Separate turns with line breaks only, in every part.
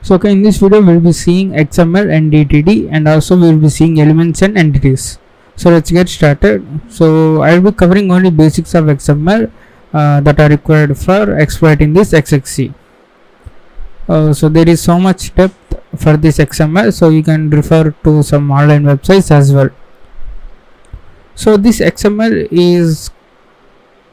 So okay, in this video we'll be seeing XML and DTD, and also we'll be seeing elements and entities. So let's get started. So I'll be covering only basics of XML that are required for exploiting this XXC. So there is so much depth for this XML, so you can refer to some online websites as well. So this XML is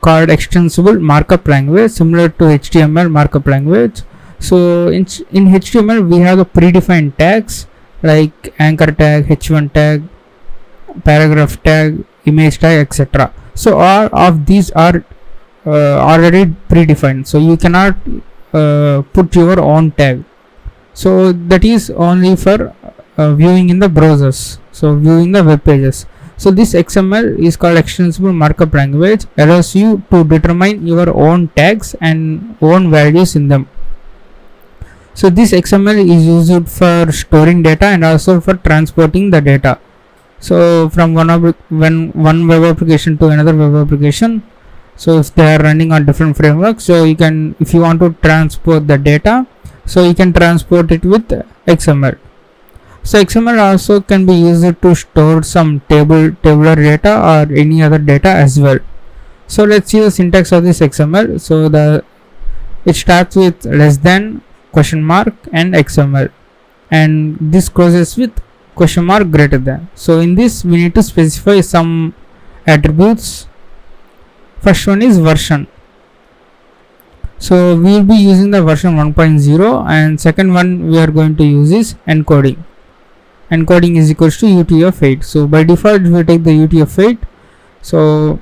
called extensible markup language, similar to HTML markup language. So in HTML we have the predefined tags like anchor tag, h1 tag, paragraph tag, image tag, etc. So all of these are already predefined, so you cannot put your own tag. So that is only for viewing in the browsers, so viewing the web pages. So this XML is called extensible markup language, allows you to determine your own tags and own values in them. So this XML is used for storing data and also for transporting the data. So from one web application to another web application. So if they are running on different frameworks, so you can, if you want to transport the data, so you can transport it with XML. So XML also can be used to store some tabular data or any other data as well. So let's see the syntax of this XML. So it starts with less than, question mark, and XML, and this closes with question mark, greater than. So in this we need to specify some attributes. First one is version, so we will be using the version 1.0, and second one we are going to use is encoding. Encoding is equals to UTF-8. so by default we take the UTF-8. so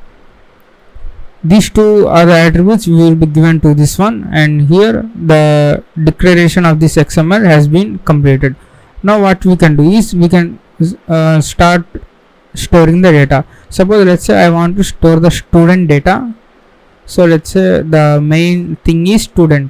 these two are the attributes we will be given to this one, and here the declaration of this XML has been completed. Now what we can do is we can start storing the data. Suppose let's say I want to store the student data. So let's say the main thing is student.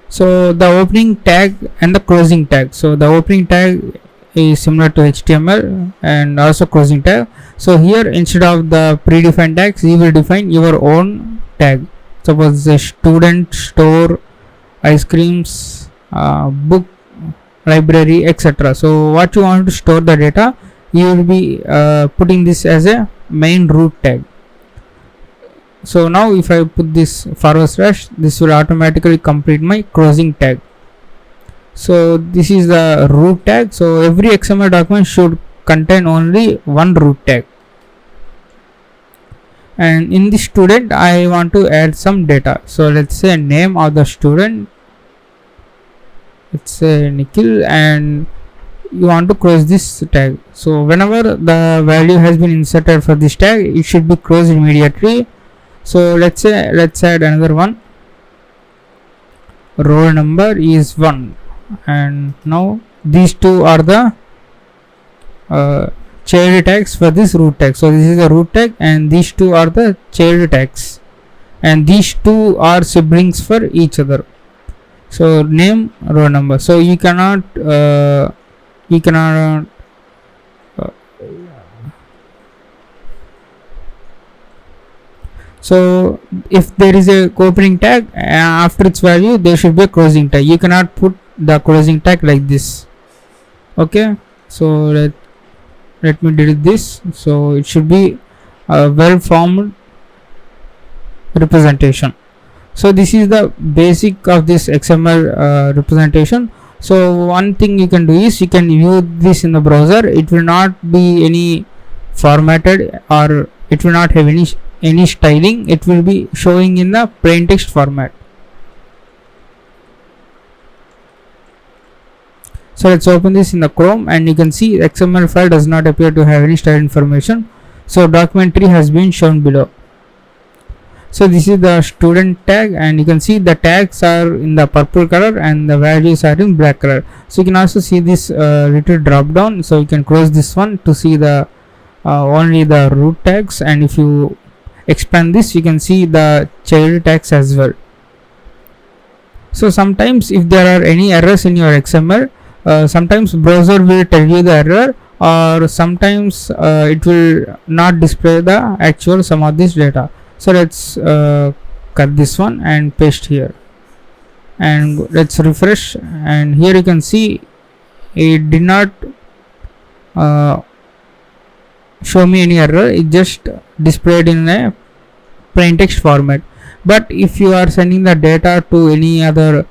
So the opening tag and the closing tag. So the opening tag is similar to HTML and also closing tag. So here instead of the predefined tags, you will define your own tag. Suppose the student, store, ice creams, book, library, etc. So what you want to store the data, you will be putting this as a main root tag. So now if I put this forward slash, this will automatically complete my closing tag. So this is the root tag. So every XML document should contain only one root tag. And in the student I want to add some data. So let's say name of the student, let's say Nikhil, and you want to close this tag. So whenever the value has been inserted for this tag, it should be closed immediately. So let's add another one, roll number is 1, and now these two are the child tags for this root tag. So this is the root tag and these two are the child tags, and these two are siblings for each other. So name, roll number. So you cannot so if there is a opening tag, after its value there should be a closing tag. You cannot put the closing tag like this. Okay, so let me delete this. So it should be a well formed representation. So this is the basic of this XML representation. So one thing you can do is you can view this in the browser. It will not be any formatted, or it will not have any styling. It will be showing in the plain text format. So let's open this in the Chrome, and you can see XML file does not appear to have any style information. So document tree has been shown below. So this is the student tag, and you can see the tags are in the purple color and the values are in black color. So you can also see this little drop down. So you can close this one to see the only the root tags, and if you expand this you can see the child tags as well. So sometimes if there are any errors in your XML, sometimes browser will tell you the error, or sometimes it will not display the actual sum of this data. So let's cut this one and paste here. and let's refresh, and here you can see it did not uh, show me any error. It just displayed in a plain text format. But if you are sending the data to any other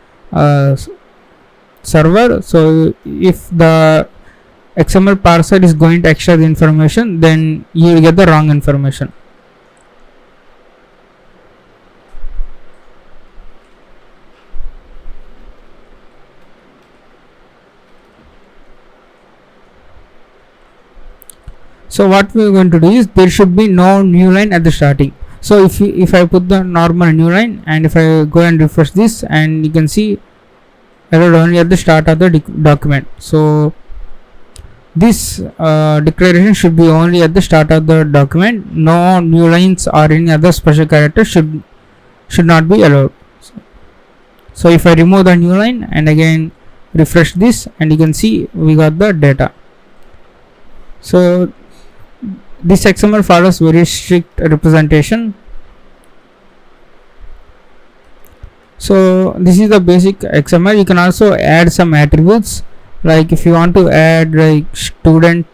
server, so if the XML parser is going to extract the information, then you will get the wrong information. So what we are going to do is, there should be no new line at the starting. So if I put the normal new line, and if I go and refresh this, and you can see error only at the start of the document. So this declaration should be only at the start of the document. No new lines or any other special character should not be allowed. So if I remove the new line and again refresh this, and you can see we got the data. So this XML follows very strict representation. So this is the basic XML. You can also add some attributes, like if you want to add like student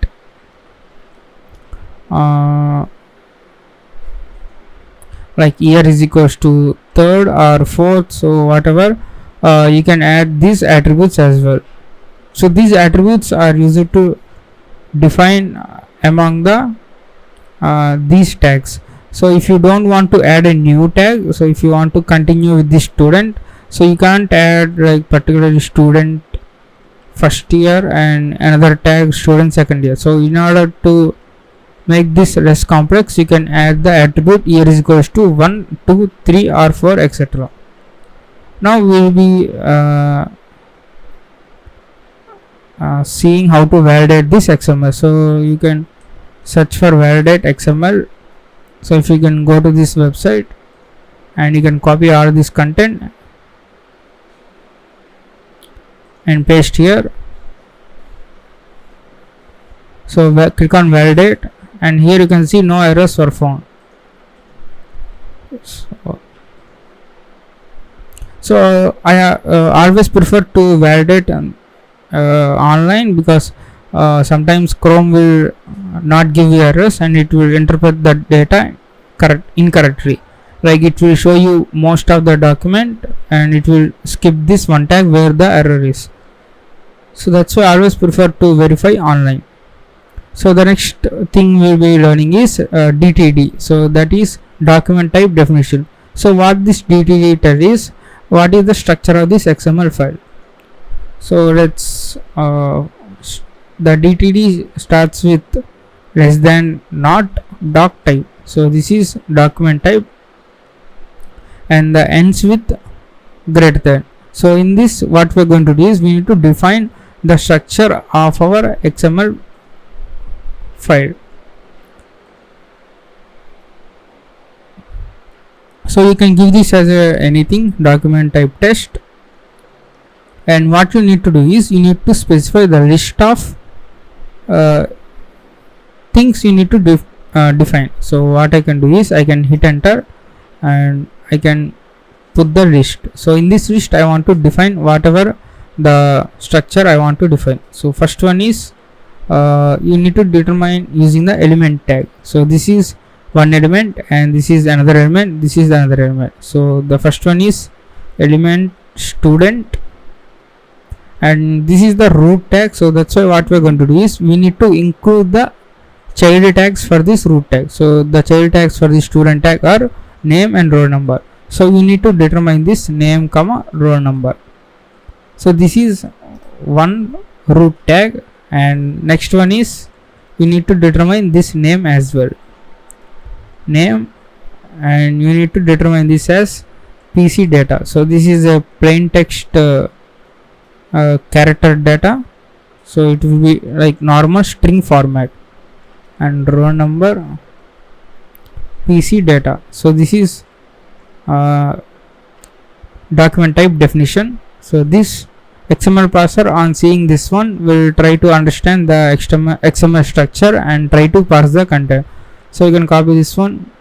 like year is equals to third or fourth, so whatever, you can add these attributes as well. So these attributes are used to define among the these tags. So if you don't want to add a new tag, so if you want to continue with this student, so you can't add like particularly student first year and another tag student second year. So in order to make this less complex, you can add the attribute year is equals to 1, 2, 3 or 4, etc. Now we will be seeing how to validate this XML. So you can search for validate XML. So if you can go to this website, and you can copy all this content and paste here. So click on validate, and here you can see no errors were found. So I always prefer to validate online, because sometimes Chrome will not give you errors, and it will interpret the data incorrectly. Like it will show you most of the document, and it will skip this one tag where the error is. So that's why I always prefer to verify online. So the next thing we'll be learning is DTD. So that is document type definition. So what this DTD tells is, what is the structure of this XML file. So let's the DTD starts with less than, not, doc type. So this is document type, and the ends with greater than. So in this, what we're going to do is, we need to define the structure of our XML file. So you can give this as anything, document type test, and what you need to do is, you need to specify the list of things you need to define. So what I can do is, I can hit enter and I can put the list. So in this list, I want to define whatever the structure I want to define. So first one is, you need to determine using the element tag. So this is one element, and this is another element, this is another element. So the first one is element student, and this is the root tag. So that's why what we're going to do is, we need to include the child tags for this root tag. So the child tags for the student tag are name and roll number. So you need to determine this name comma roll number. So this is one root tag, and next one is, you need to determine this name as well, name, and you need to determine this as PC data. So this is a plain text character data, so it will be like normal string format, and row number PC data. So this is document type definition. So this XML parser, on seeing this one, will try to understand the XML structure and try to parse the content. So you can copy this one.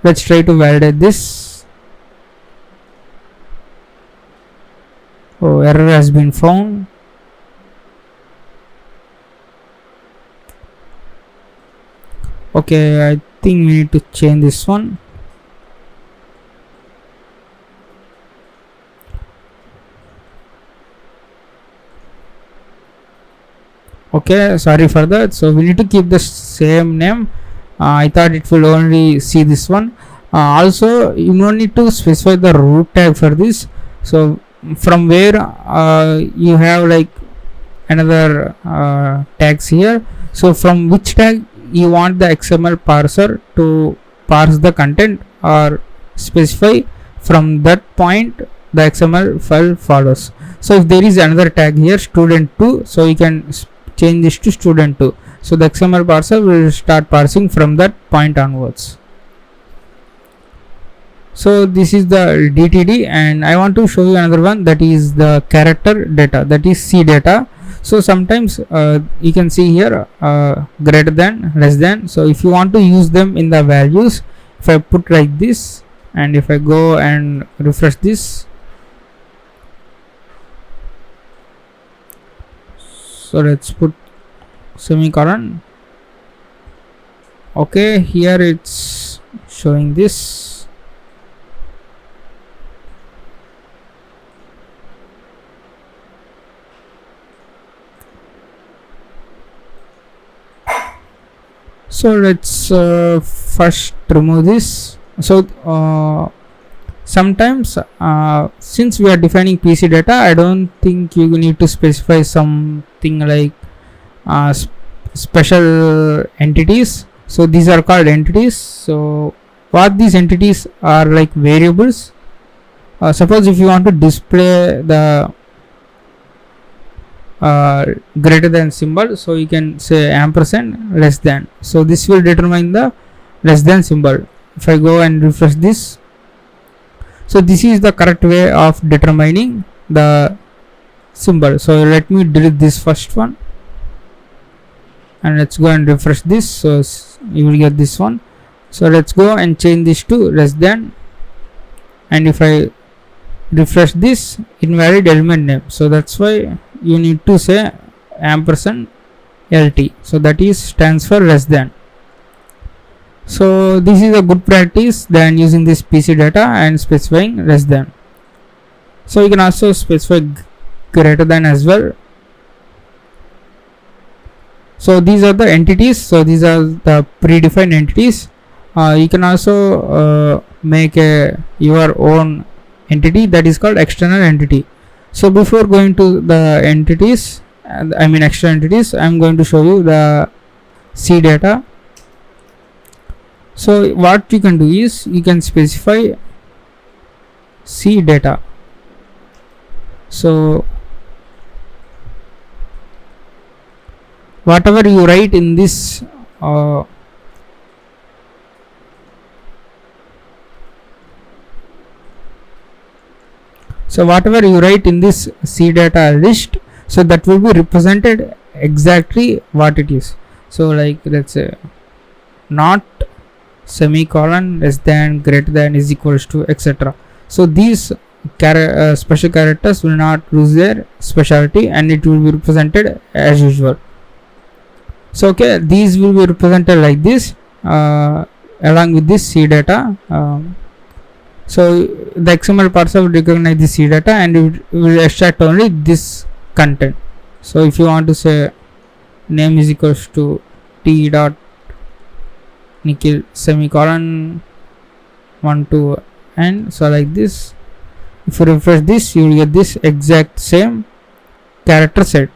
Let's try to validate this. Oh, error has been found. Okay, I think we need to change this one. Okay, sorry for that. So we need to keep the same name. I thought it will only see this one. Also, you don't need to specify the root tag for this. So from where you have like another tags here. So from which tag you want the XML parser to parse the content, or specify from that point the XML file follows. So if there is another tag here, student2, so you can change this to student2. So the XML parser will start parsing from that point onwards. So this is the DTD, and I want to show you another one, that is the character data, that is C data. So sometimes you can see here greater than, less than. So if you want to use them in the values, if I put like this, and if I go and refresh this, so let's put semicolon. Okay, here it's showing this. So let's first remove this. So sometimes since we are defining PC data, I don't think you need to specify something like special entities. So these are called entities. So what these entities are like variables. Suppose if you want to display the greater than symbol, so you can say ampersand less than. So this will determine the less than symbol. If I go and refresh this, so this is the correct way of determining the symbol. So let me delete this first one, and let's go and refresh this. So you will get this one. So let's go and change this to less than, and if I refresh this, invalid element name. So that's why you need to say ampersand LT, so that is stands for less than. So this is a good practice than using this PC data and specifying less than. So you can also specify greater than as well. So these are the entities. So these are the predefined entities. You can also make your own entity, that is called external entity. So before going to the entities, I mean external entities, I am going to show you the C data. So what you can do is you can specify C data. So whatever you write in this so whatever you write in this C data list, so that will be represented exactly what it is. So like let's say not semicolon, less than, greater than, is equals to, etc. So these special characters will not lose their specialty, and it will be represented as usual. So okay, these will be represented like this along with this C data. So the XML parser will recognize the C data and it will extract only this content. So if you want to say name is equals to T dot Nikhil semicolon 1 to n, so like this, if you refresh this, you will get this exact same character set.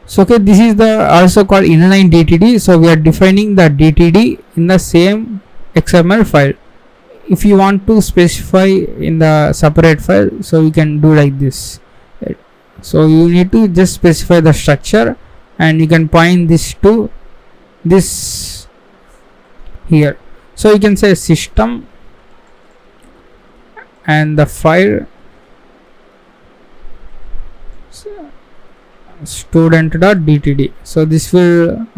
So okay, this is the also called inline DTD. So we are defining the DTD in the same XML file. If you want to specify in the separate file, so you can do like this. So you need to just specify the structure, and you can point this to this here. So you can say system and the file student.dtd. So this will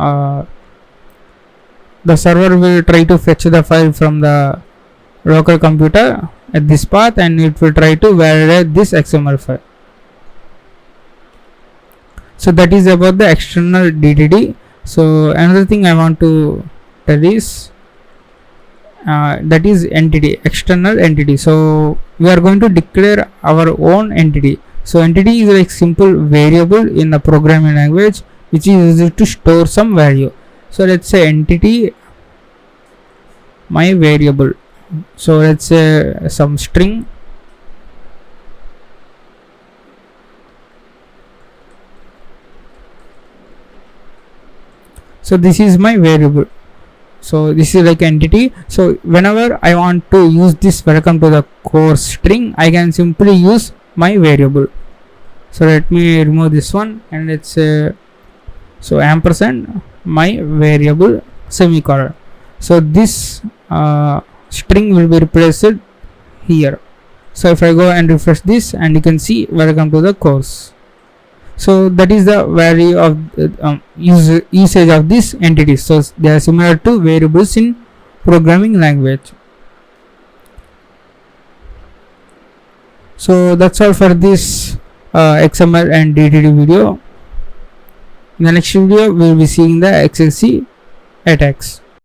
the server will try to fetch the file from the local computer at this path, and it will try to validate this XML file. So that is about the external DTD. So another thing I want to tell is that is entity, external entity. So we are going to declare our own entity. So entity is like simple variable in the programming language which is used to store some value. So let's say entity my variable. So let's say some string. So this is my variable. So this is like entity. So whenever I want to use this welcome to the course string, I can simply use my variable. So let me remove this one, and let's say so ampersand my variable semicolon. So this string will be replaced here. So if I go and refresh this, and you can see welcome to the course. So that is the value of usage of this entity. So they are similar to variables in programming language. So that's all for this XML and DTD video. In the next video we will be seeing the XLC attacks.